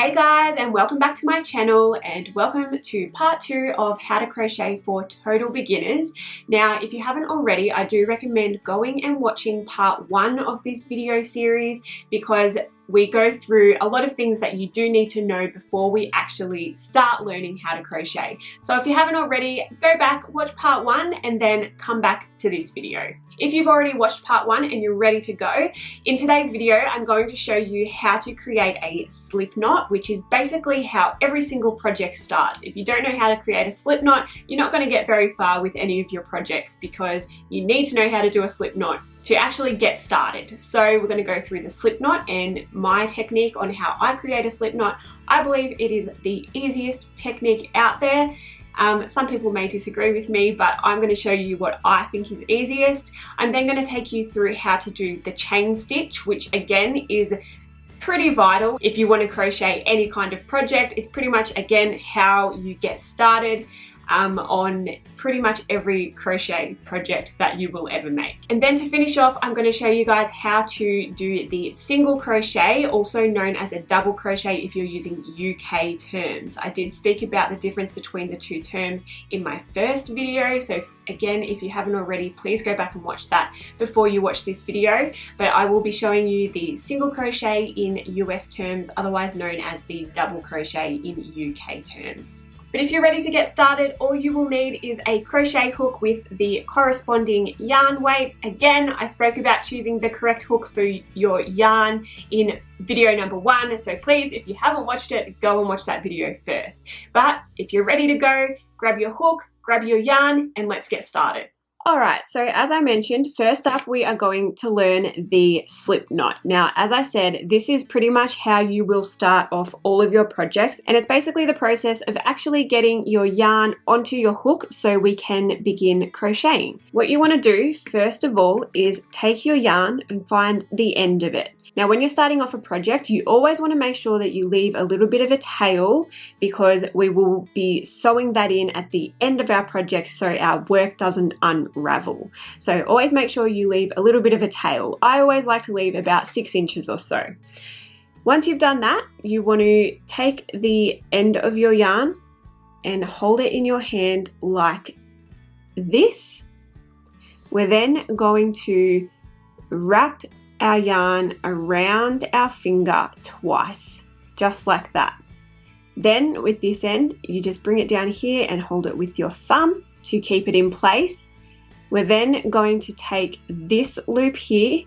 Hey guys, and welcome back to my channel, and welcome to part 2 of how to crochet for total beginners. Now, if you haven't already, I do recommend going and watching part 1 of this video series because we go through a lot of things that you do need to know before we actually start learning how to crochet. So if you haven't already, go back, watch part 1 and then come back to this video. If you've already watched part 1 and you're ready to go, in today's video I'm going to show you how to create a slip knot, which is basically how every single project starts. If you don't know how to create a slip knot, you're not going to get very far with any of your projects because you need to know how to do a slip knot to actually get started. So we're going to go through the slip knot and my technique on how I create a slip knot. I believe it is the easiest technique out there. Some people may disagree with me, but I'm going to show you what I think is easiest. I'm then going to take you through how to do the chain stitch, which again is pretty vital if you want to crochet any kind of project. It's pretty much again how you get started on pretty much every crochet project that you will ever make. And then to finish off, I'm going to show you guys how to do the single crochet, also known as a double crochet if you're using UK terms. I did speak about the difference between the two terms in my first video, so again, if you haven't already, please go back and watch that before you watch this video. But I will be showing you the single crochet in US terms, otherwise known as the double crochet in UK terms. But if you're ready to get started, all you will need is a crochet hook with the corresponding yarn weight. Again, I spoke about choosing the correct hook for your yarn in video number 1. So please, if you haven't watched it, go and watch that video first. But if you're ready to go, grab your hook, grab your yarn, and let's get started. Alright, so as I mentioned, first up we are going to learn the slip knot. Now, as I said, this is pretty much how you will start off all of your projects, and it's basically the process of actually getting your yarn onto your hook so we can begin crocheting. What you want to do, first of all, is take your yarn and find the end of it. Now, when you're starting off a project, you always want to make sure that you leave a little bit of a tail because we will be sewing that in at the end of our project so our work doesn't unravel. So always make sure you leave a little bit of a tail. I always like to leave about 6 inches or so. Once you've done that, you want to take the end of your yarn and hold it in your hand like this. We're then going to wrap our yarn around our finger twice, just like that. Then with this end, you just bring it down here and hold it with your thumb to keep it in place. We're then going to take this loop here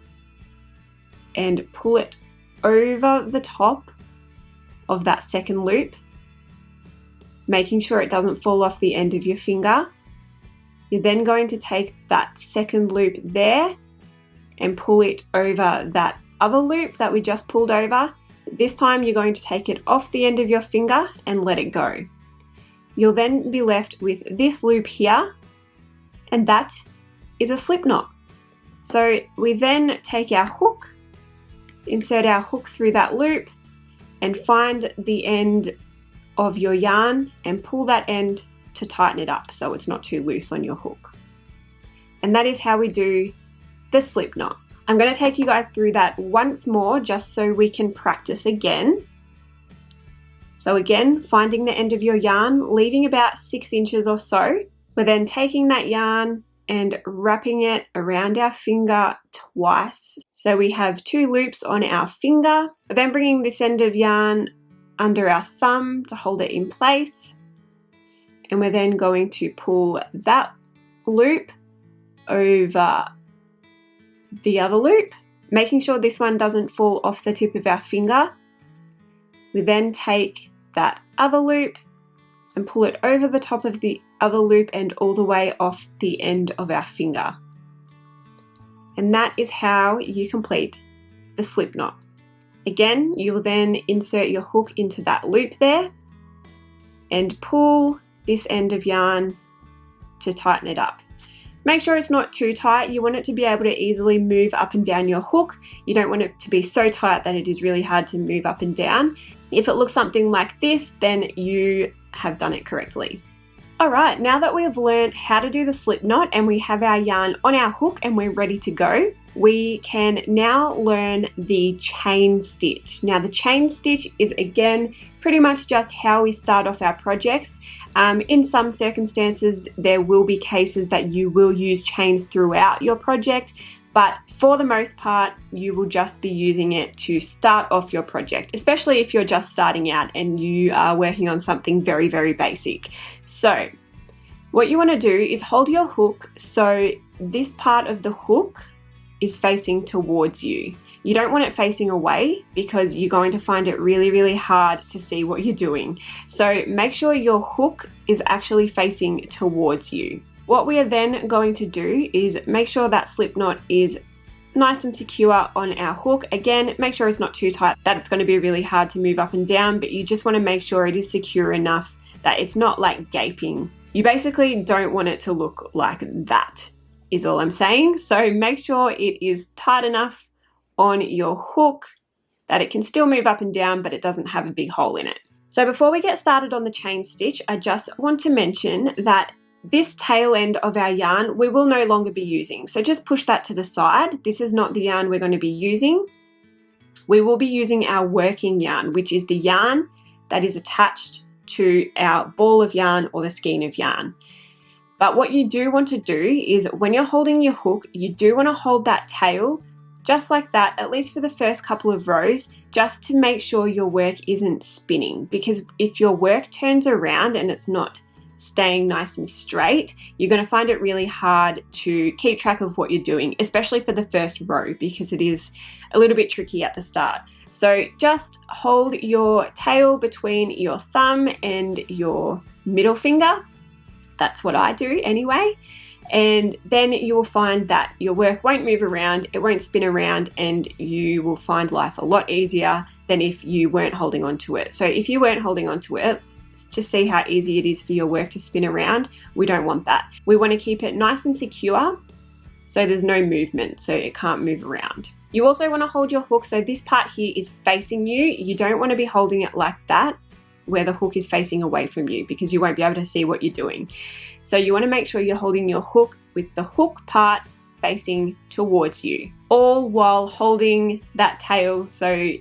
and pull it over the top of that second loop, making sure it doesn't fall off the end of your finger. You're then going to take that second loop there and pull it over that other loop that we just pulled over. This time you're going to take it off the end of your finger and let it go. You'll then be left with this loop here, and that is a slip knot. So we then take our hook, insert our hook through that loop, and find the end of your yarn and pull that end to tighten it up so it's not too loose on your hook. And that is how we do the slip knot. I'm going to take you guys through that once more just so we can practice again. So again, finding the end of your yarn, leaving about 6 inches or so. We're then taking that yarn and wrapping it around our finger twice. So we have 2 loops on our finger. We're then bringing this end of yarn under our thumb to hold it in place. And we're then going to pull that loop over the other loop, making sure this one doesn't fall off the tip of our finger. We then take that other loop and pull it over the top of the other loop and all the way off the end of our finger. And that is how you complete the slip knot. Again, you will then insert your hook into that loop there and pull this end of yarn to tighten it up. Make sure it's not too tight. You want it to be able to easily move up and down your hook. You don't want it to be so tight that it is really hard to move up and down. If it looks something like this, then you have done it correctly. Alright, now that we've learned how to do the slip knot and we have our yarn on our hook and we're ready to go, we can now learn the chain stitch. Now the chain stitch is again pretty much just how we start off our projects. In some circumstances there will be cases that you will use chains throughout your project, but for the most part you will just be using it to start off your project, especially if you're just starting out and you are working on something very, very basic. So what you want to do is hold your hook so this part of the hook is facing towards you. You don't want it facing away because you're going to find it really, really hard to see what you're doing. So make sure your hook is actually facing towards you. What we are then going to do is make sure that slip knot is nice and secure on our hook. Again, make sure it's not too tight that it's going to be really hard to move up and down, but you just want to make sure it is secure enough that it's not like gaping. You basically don't want it to look like that, is all I'm saying. So make sure it is tight enough on your hook that it can still move up and down, but it doesn't have a big hole in it. So before we get started on the chain stitch, I just want to mention that this tail end of our yarn we will no longer be using. So just push that to the side. This is not the yarn we're going to be using. We will be using our working yarn, which is the yarn that is attached to our ball of yarn or the skein of yarn. But what you do want to do is when you're holding your hook, you do want to hold that tail just like that, at least for the first couple of rows, just to make sure your work isn't spinning. Because if your work turns around and it's not staying nice and straight, you're going to find it really hard to keep track of what you're doing, especially for the first row, because it is a little bit tricky at the start. So just hold your tail between your thumb and your middle finger. That's what I do anyway. And then you will find that your work won't move around, it won't spin around, and you will find life a lot easier than if you weren't holding on to it. So if you weren't holding on to it, just see how easy it is for your work to spin around. We don't want that. We want to keep it nice and secure so there's no movement, so it can't move around. You also want to hold your hook so this part here is facing you. You don't want to be holding it like that where the hook is facing away from you, because you won't be able to see what you're doing. So you want to make sure you're holding your hook with the hook part facing towards you, all while holding that tail so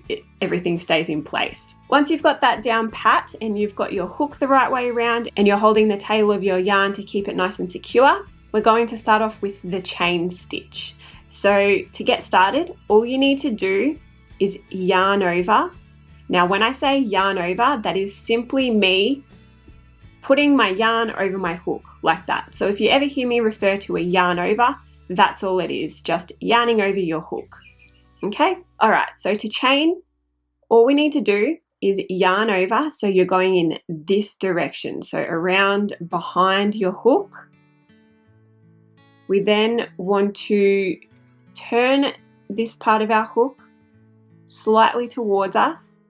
everything stays in place. Once you've got that down pat and you've got your hook the right way around and you're holding the tail of your yarn to keep it nice and secure, we're going to start off with the chain stitch. So to get started, all you need to do is yarn over. Now when I say yarn over, that is simply me putting my yarn over my hook like that. So if you ever hear me refer to a yarn over, that's all it is, just yarning over your hook. Okay? All right, so to chain, all we need to do is yarn over. So you're going in this direction, so around behind your hook. We then want to turn this part of our hook slightly towards us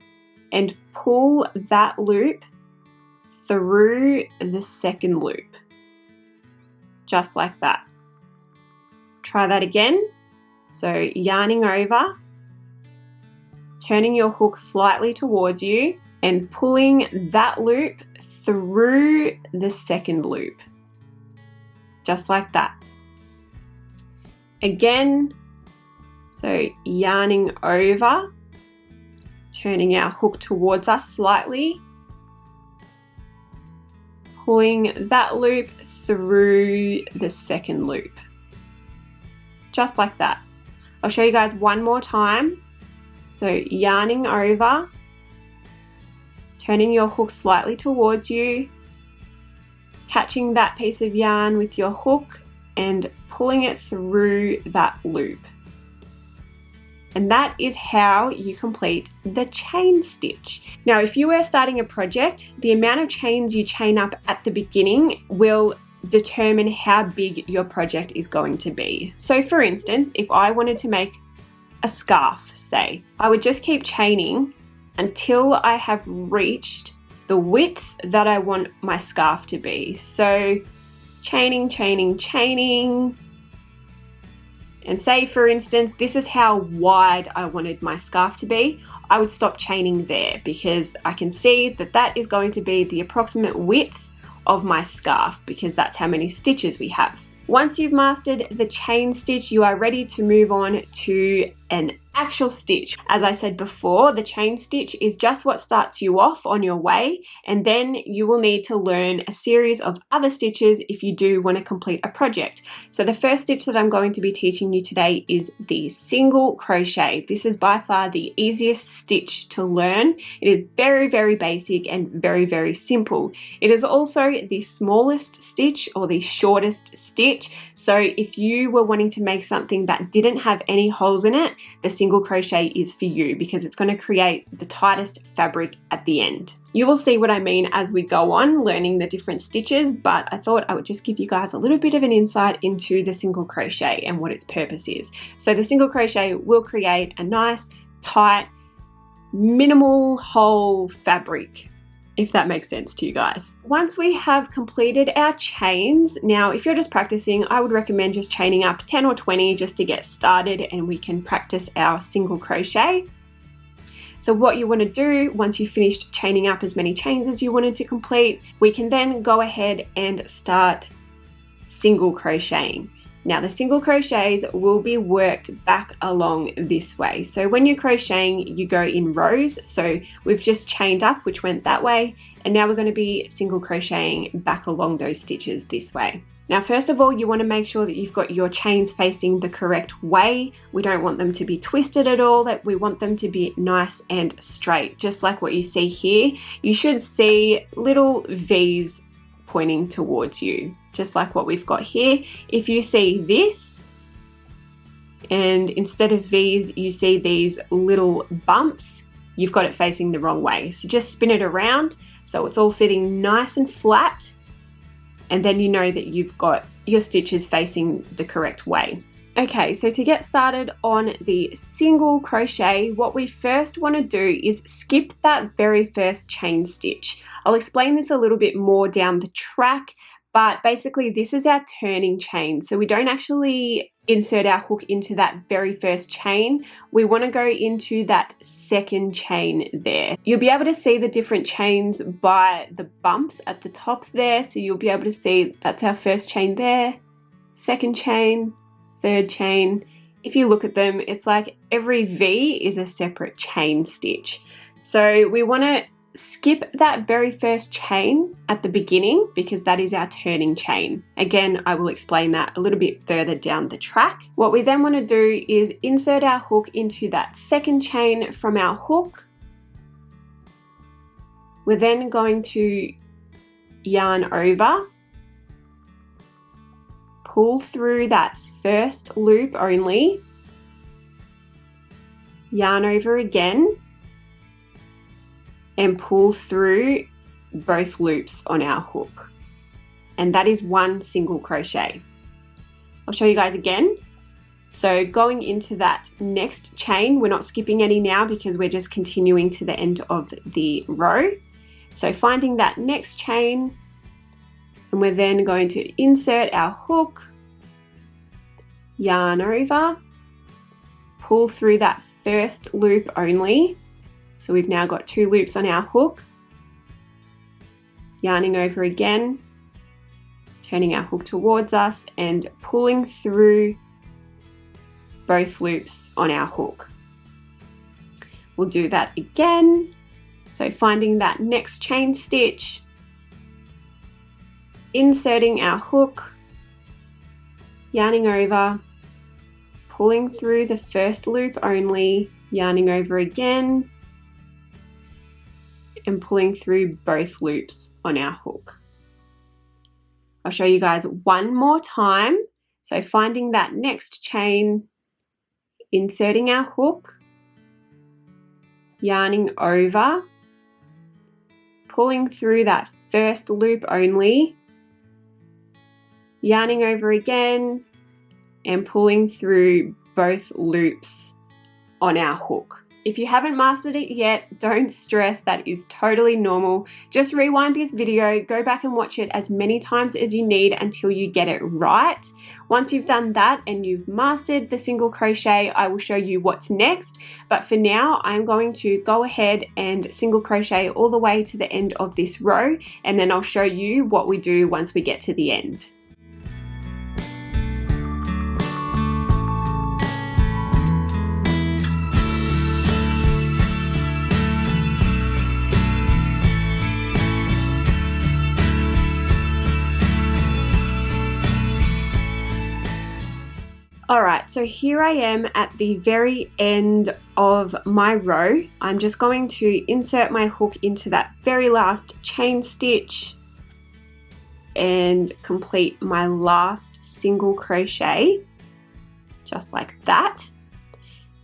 and pull that loop through the second loop, just like that. Try that again. So yarning over, turning your hook slightly towards you and pulling that loop through the second loop, just like that. Again, so yarning over, turning our hook towards us slightly, pulling that loop through the second loop, just like that. I'll show you guys one more time. So yarning over, turning your hook slightly towards you, catching that piece of yarn with your hook and pulling it through that loop. And that is how you complete the chain stitch. Now, if you were starting a project, the amount of chains you chain up at the beginning will determine how big your project is going to be. So for instance, if I wanted to make a scarf, say, I would just keep chaining until I have reached the width that I want my scarf to be. So chaining, chaining, chaining. And say, for instance, this is how wide I wanted my scarf to be. I would stop chaining there because I can see that that is going to be the approximate width of my scarf because that's how many stitches we have. Once you've mastered the chain stitch, you are ready to move on to an actual stitch. As I said before, the chain stitch is just what starts you off on your way, and then you will need to learn a series of other stitches if you do want to complete a project. So the first stitch that I'm going to be teaching you today is the single crochet. This is by far the easiest stitch to learn. It is very, very basic and very, very simple. It is also the smallest stitch or the shortest stitch. So if you were wanting to make something that didn't have any holes in it, the single crochet is for you because it's going to create the tightest fabric at the end. You will see what I mean as we go on learning the different stitches, but I thought I would just give you guys a little bit of an insight into the single crochet and what its purpose is. So the single crochet will create a nice, tight, minimal hole fabric, if that makes sense to you guys. Once we have completed our chains, now if you're just practicing, I would recommend just chaining up 10 or 20 just to get started and we can practice our single crochet. So what you want to do once you've finished chaining up as many chains as you wanted to complete, we can then go ahead and start single crocheting. Now the single crochets will be worked back along this way. So when you're crocheting, you go in rows. So we've just chained up, which went that way. And now we're going to be single crocheting back along those stitches this way. Now, first of all, you want to make sure that you've got your chains facing the correct way. We don't want them to be twisted at all, that we want them to be nice and straight, just like what you see here. You should see little V's pointing towards you, just like what we've got here. If you see this, and instead of V's, you see these little bumps, you've got it facing the wrong way. So just spin it around so it's all sitting nice and flat, and then you know that you've got your stitches facing the correct way. Okay, so to get started on the single crochet, what we first want to do is skip that very first chain stitch. I'll explain this a little bit more down the track, but basically this is our turning chain. So we don't actually insert our hook into that very first chain. We want to go into that second chain there. You'll be able to see the different chains by the bumps at the top there. So you'll be able to see that's our first chain there, second chain, third chain. If you look at them, it's like every V is a separate chain stitch. So we want to skip that very first chain at the beginning because that is our turning chain. Again, I will explain that a little bit further down the track. What we then want to do is insert our hook into that second chain from our hook. We're then going to yarn over, pull through that first loop only, yarn over again, and pull through both loops on our hook. And that is one single crochet. I'll show you guys again. So going into that next chain, we're not skipping any now because we're just continuing to the end of the row. So finding that next chain, and we're then going to insert our hook, yarn over, pull through that first loop only. So we've now got 2 loops on our hook, yarning over again, turning our hook towards us and pulling through both loops on our hook. We'll do that again. So finding that next chain stitch, inserting our hook, yarning over, pulling through the first loop only, yarning over again, and pulling through both loops on our hook. I'll show you guys one more time. So finding that next chain, inserting our hook, yarning over, pulling through that first loop only, yarning over again, and pulling through both loops on our hook. If you haven't mastered it yet, don't stress, that is totally normal. Just rewind this video, go back and watch it as many times as you need until you get it right. Once you've done that and you've mastered the single crochet, I will show you what's next. But for now, I'm going to go ahead and single crochet all the way to the end of this row, and then I'll show you what we do once we get to the end. Alright, so here I am at the very end of my row. I'm just going to insert my hook into that very last chain stitch and complete my last single crochet, just like that.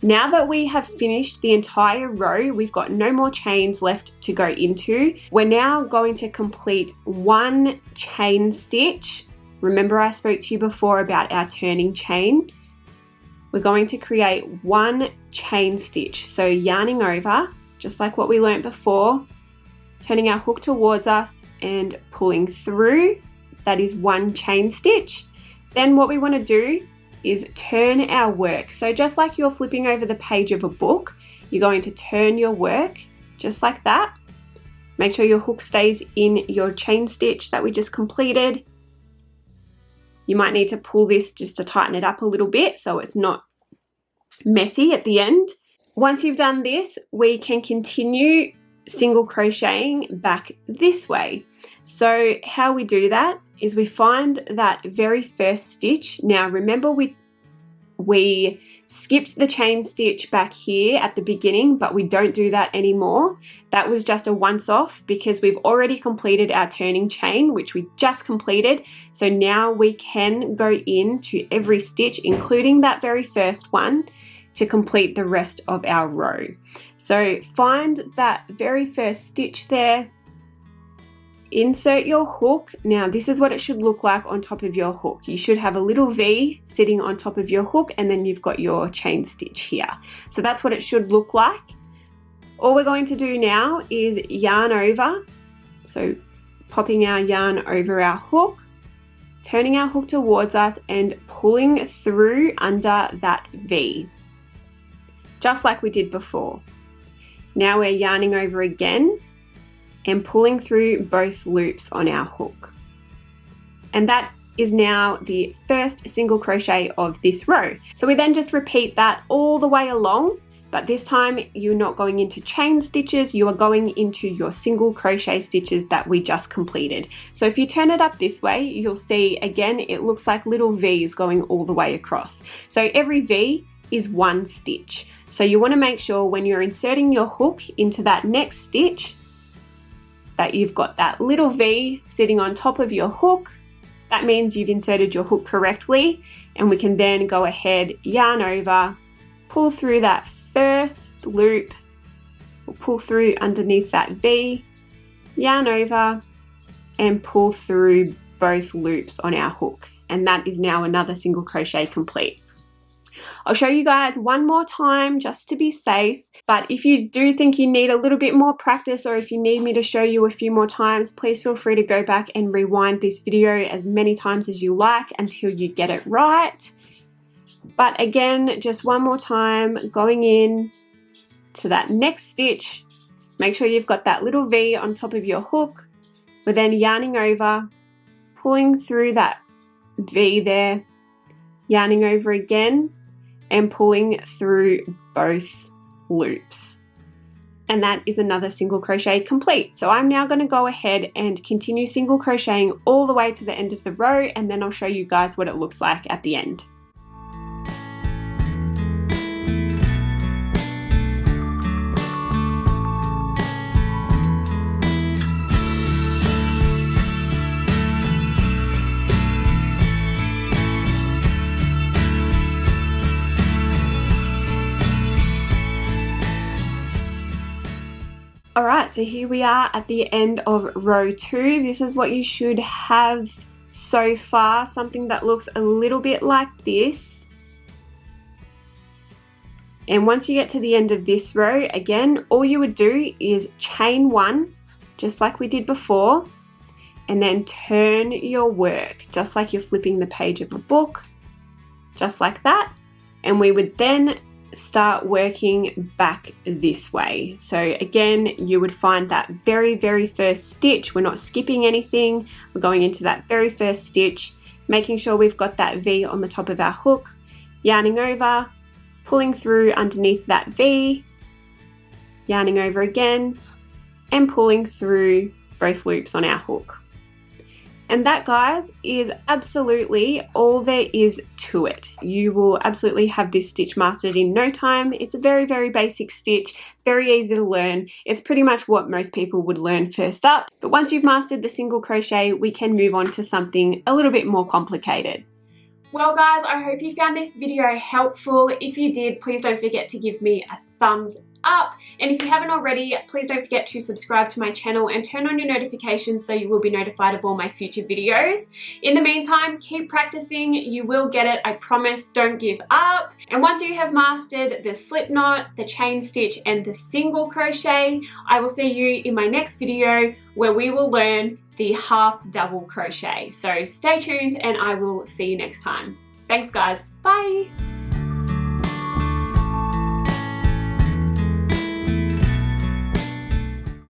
Now that we have finished the entire row, we've got no more chains left to go into. We're now going to complete one chain stitch. Remember I spoke to you before about our turning chain? We're going to create one chain stitch. So yarning over, just like what we learned before, turning our hook towards us and pulling through. That is one chain stitch. Then what we want to do is turn our work. So just like you're flipping over the page of a book, you're going to turn your work just like that. Make sure your hook stays in your chain stitch that we just completed. You might need to pull this just to tighten it up a little bit so it's not messy at the end. Once you've done this, we can continue single crocheting back this way. So how we do that is we find that very first stitch. Now remember we skipped the chain stitch back here at the beginning, but we don't do that anymore. That was just a once off because we've already completed our turning chain, which we just completed. So now we can go into every stitch, including that very first one, to complete the rest of our row. So find that very first stitch there, insert your hook. Now this is what it should look like on top of your hook. You should have a little V sitting on top of your hook, and then you've got your chain stitch here. So that's what it should look like. All we're going to do now is yarn over. So popping our yarn over our hook, turning our hook towards us and pulling through under that V, just like we did before. Now we're yarning over again and pulling through both loops on our hook. And that is now the first single crochet of this row. So we then just repeat that all the way along, but this time you're not going into chain stitches, you are going into your single crochet stitches that we just completed. So if you turn it up this way, you'll see again, it looks like little V's going all the way across. So every V is one stitch. So you want to make sure when you're inserting your hook into that next stitch that you've got that little V sitting on top of your hook. That means you've inserted your hook correctly, and we can then go ahead, yarn over, pull through that first loop, or pull through underneath that V, yarn over, and pull through both loops on our hook. And that is now another single crochet complete. I'll show you guys one more time just to be safe, but if you do think you need a little bit more practice, or if you need me to show you a few more times, please feel free to go back and rewind this video as many times as you like until you get it right. But again, just one more time, going in to that next stitch, make sure you've got that little V on top of your hook. We're then yarning over, pulling through that V there, yarning over again, and pulling through both loops. And that is another single crochet complete. So I'm now going to go ahead and continue single crocheting all the way to the end of the row, and then I'll show you guys what it looks like at the end. Alright, so here we are at the end of row 2. This is what you should have so far, something that looks a little bit like this. And once you get to the end of this row, again, all you would do is chain 1, just like we did before, and then turn your work, just like you're flipping the page of a book, just like that. And we would then start working back this way. So again, you would find that very first stitch. We're not skipping anything. We're going into that very first stitch, making sure we've got that V on the top of our hook, yarning over, pulling through underneath that V, yarning over again, and pulling through both loops on our hook. And that, guys, is absolutely all there is to it. You will absolutely have this stitch mastered in no time. It's a very basic stitch, very easy to learn. It's pretty much what most people would learn first up. But once you've mastered the single crochet, we can move on to something a little bit more complicated. Well guys, I hope you found this video helpful. If you did, please don't forget to give me a thumbs up. And if you haven't already, please don't forget to subscribe to my channel and turn on your notifications so you will be notified of all my future videos. In the meantime, keep practicing. You will get it, I promise. Don't give up. And once you have mastered the slip knot, the chain stitch, and the single crochet, I will see you in my next video where we will learn the half double crochet. So stay tuned and I will see you next time. Thanks guys, bye.